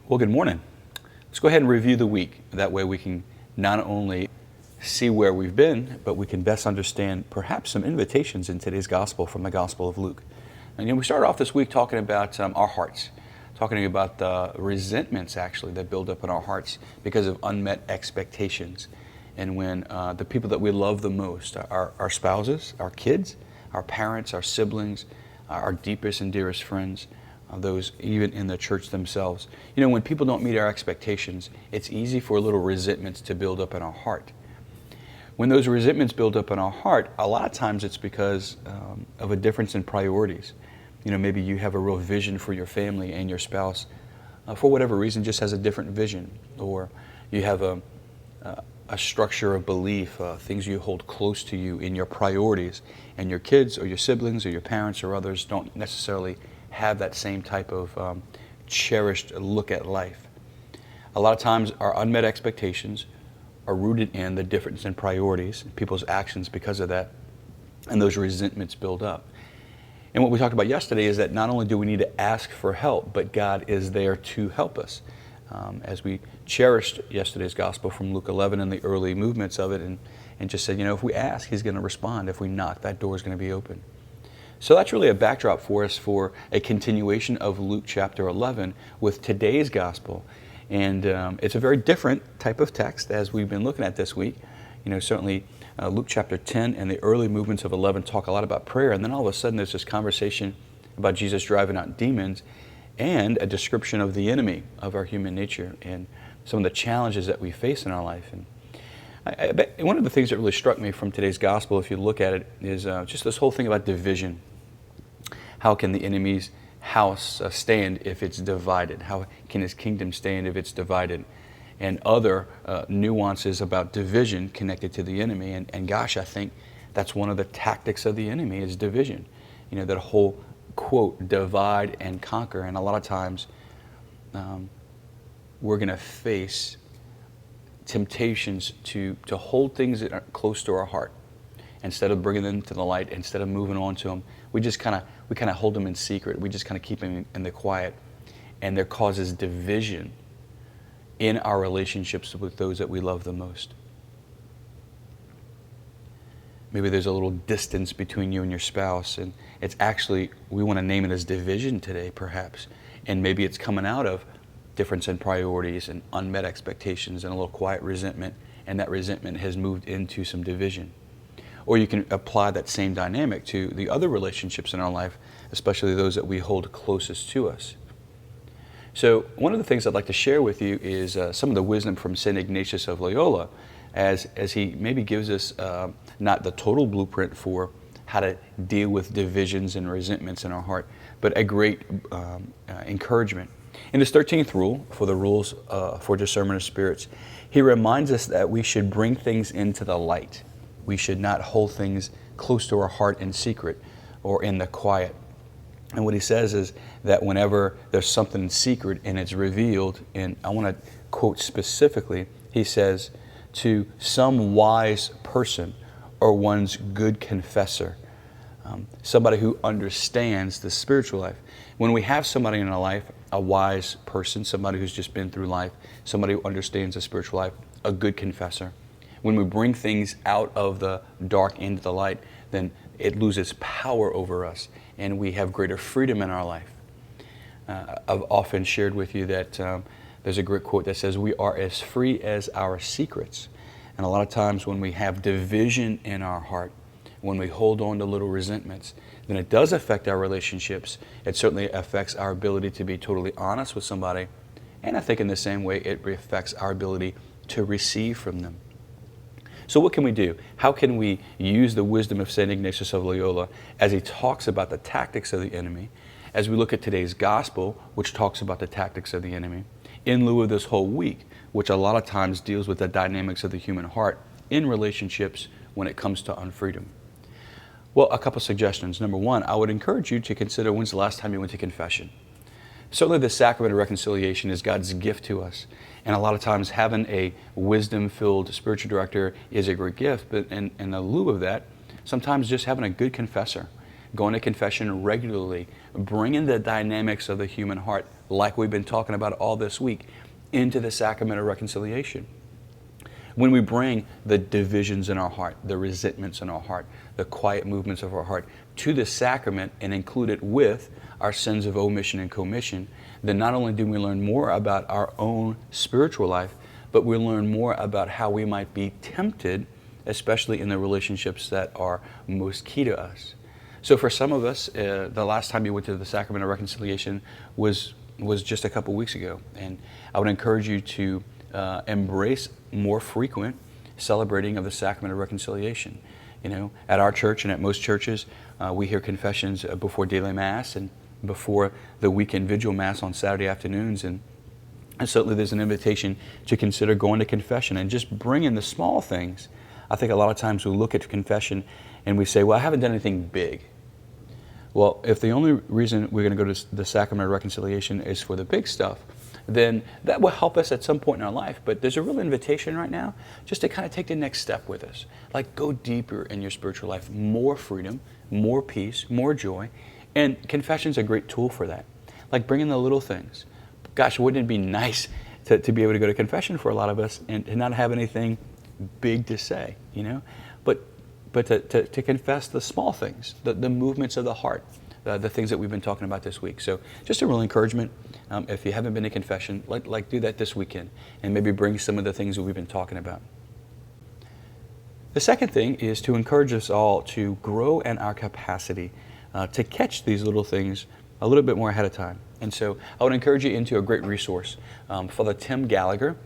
Well, good morning. Let's go ahead and review the week. That way we can not only see where we've been, but we can best understand perhaps some invitations in today's gospel from the Gospel of Luke. And we started off this week talking about our hearts, talking about the resentments actually that build up in our hearts because of unmet expectations. And when the people that we love the most, our spouses, our kids, our parents, our siblings, our deepest and dearest friends, those even in the church themselves. When people don't meet our expectations, it's easy for little resentments to build up in our heart. When those resentments build up in our heart, a lot of times it's because of a difference in priorities. Maybe you have a real vision for your family and your spouse, for whatever reason, just has a different vision. Or you have a structure of belief, things you hold close to you in your priorities, and your kids or your siblings or your parents or others don't necessarily have that same type of cherished look at life. A lot of times our unmet expectations are rooted in the difference in priorities, people's actions because of that, and those resentments build up. And what we talked about yesterday is that not only do we need to ask for help, but God is there to help us. As we cherished yesterday's gospel from Luke 11 and the early movements of it, and just said, if we ask, He's going to respond. If we knock, that door is going to be open. So that's really a backdrop for us for a continuation of Luke chapter 11 with today's gospel. And it's a very different type of text as we've been looking at this week. Certainly Luke chapter 10 and the early movements of 11 talk a lot about prayer. And then all of a sudden there's this conversation about Jesus driving out demons and a description of the enemy of our human nature and some of the challenges that we face in our life. And I bet one of the things that really struck me from today's gospel, if you look at it, is just this whole thing about division. How can the enemy's house stand if it's divided? How can his kingdom stand if it's divided? And other nuances about division connected to the enemy. And gosh, I think that's one of the tactics of the enemy is division. That whole quote, divide and conquer. And a lot of times we're going to face temptations to hold things that are close to our heart. Instead of bringing them to the light, instead of moving on to them, we kind of hold them in secret. We just kind of keep them in the quiet. And there causes division in our relationships with those that we love the most. Maybe there's a little distance between you and your spouse, and it's actually, we want to name it as division today, perhaps. And maybe it's coming out of difference in priorities and unmet expectations and a little quiet resentment, and that resentment has moved into some division. Or you can apply that same dynamic to the other relationships in our life, especially those that we hold closest to us. So one of the things I'd like to share with you is some of the wisdom from St. Ignatius of Loyola, as he maybe gives us not the total blueprint for how to deal with divisions and resentments in our heart, but a great encouragement. In his 13th rule, for the rules for discernment of spirits, he reminds us that we should bring things into the light. We should not hold things close to our heart in secret or in the quiet. And what he says is that whenever there's something in secret and it's revealed, and I want to quote specifically, he says, to some wise person or one's good confessor, somebody who understands the spiritual life. When we have somebody in our life, a wise person, somebody who's just been through life, somebody who understands the spiritual life, a good confessor, when we bring things out of the dark into the light, then it loses power over us and we have greater freedom in our life. I've often shared with you that there's a great quote that says, we are as free as our secrets. And a lot of times when we have division in our heart, when we hold on to little resentments, then it does affect our relationships. It certainly affects our ability to be totally honest with somebody. And I think in the same way, it affects our ability to receive from them. So what can we do? How can we use the wisdom of St. Ignatius of Loyola as he talks about the tactics of the enemy, as we look at today's gospel, which talks about the tactics of the enemy, in lieu of this whole week, which a lot of times deals with the dynamics of the human heart in relationships when it comes to unfreedom? Well, a couple suggestions. Number one, I would encourage you to consider when's the last time you went to confession. Certainly the sacrament of reconciliation is God's gift to us. And a lot of times having a wisdom-filled spiritual director is a great gift, but in lieu of that, sometimes just having a good confessor, going to confession regularly, bringing the dynamics of the human heart like we've been talking about all this week, into the sacrament of reconciliation. When we bring the divisions in our heart, the resentments in our heart, the quiet movements of our heart to the sacrament and include it with our sins of omission and commission, then not only do we learn more about our own spiritual life, but we learn more about how we might be tempted, especially in the relationships that are most key to us. So for some of us, the last time you went to the sacrament of reconciliation was just a couple weeks ago. And I would encourage you to embrace more frequent celebrating of the sacrament of reconciliation. You know, at our church and at most churches, we hear confessions before daily mass and before the weekend vigil mass on Saturday afternoons. And certainly there's an invitation to consider going to confession and just bringing the small things. I think a lot of times we look at confession and we say, well, I haven't done anything big. Well, if the only reason we're going to go to the sacrament of reconciliation is for the big stuff, then that will help us at some point in our life. But there's a real invitation right now just to kind of take the next step with us. Like, go deeper in your spiritual life, more freedom, more peace, more joy. And confession's a great tool for that. Like, bring in the little things. Gosh, wouldn't it be nice to be able to go to confession for a lot of us and not have anything big to say, you know? But to confess the small things, the movements of the heart, the things that we've been talking about this week. So just a real encouragement. If you haven't been to confession, do that this weekend and maybe bring some of the things that we've been talking about. The second thing is to encourage us all to grow in our capacity to catch these little things a little bit more ahead of time. And so I would encourage you into a great resource. Father Tim Gallagher,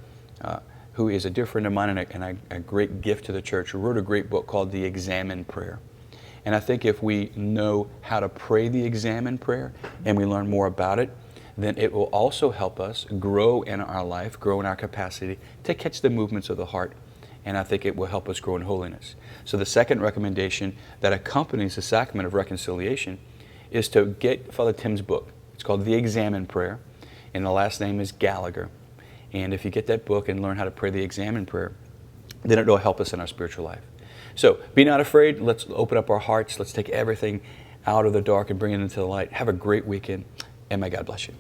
who is a dear friend of mine and a great gift to the church, wrote a great book called The Examen Prayer. And I think if we know how to pray the Examen Prayer and we learn more about it, then it will also help us grow in our life, grow in our capacity to catch the movements of the heart. And I think it will help us grow in holiness. So the second recommendation that accompanies the sacrament of reconciliation is to get Father Tim's book. It's called The Examen Prayer, and the last name is Gallagher. And if you get that book and learn how to pray the Examen Prayer, then it will help us in our spiritual life. So be not afraid. Let's open up our hearts. Let's take everything out of the dark and bring it into the light. Have a great weekend, and may God bless you.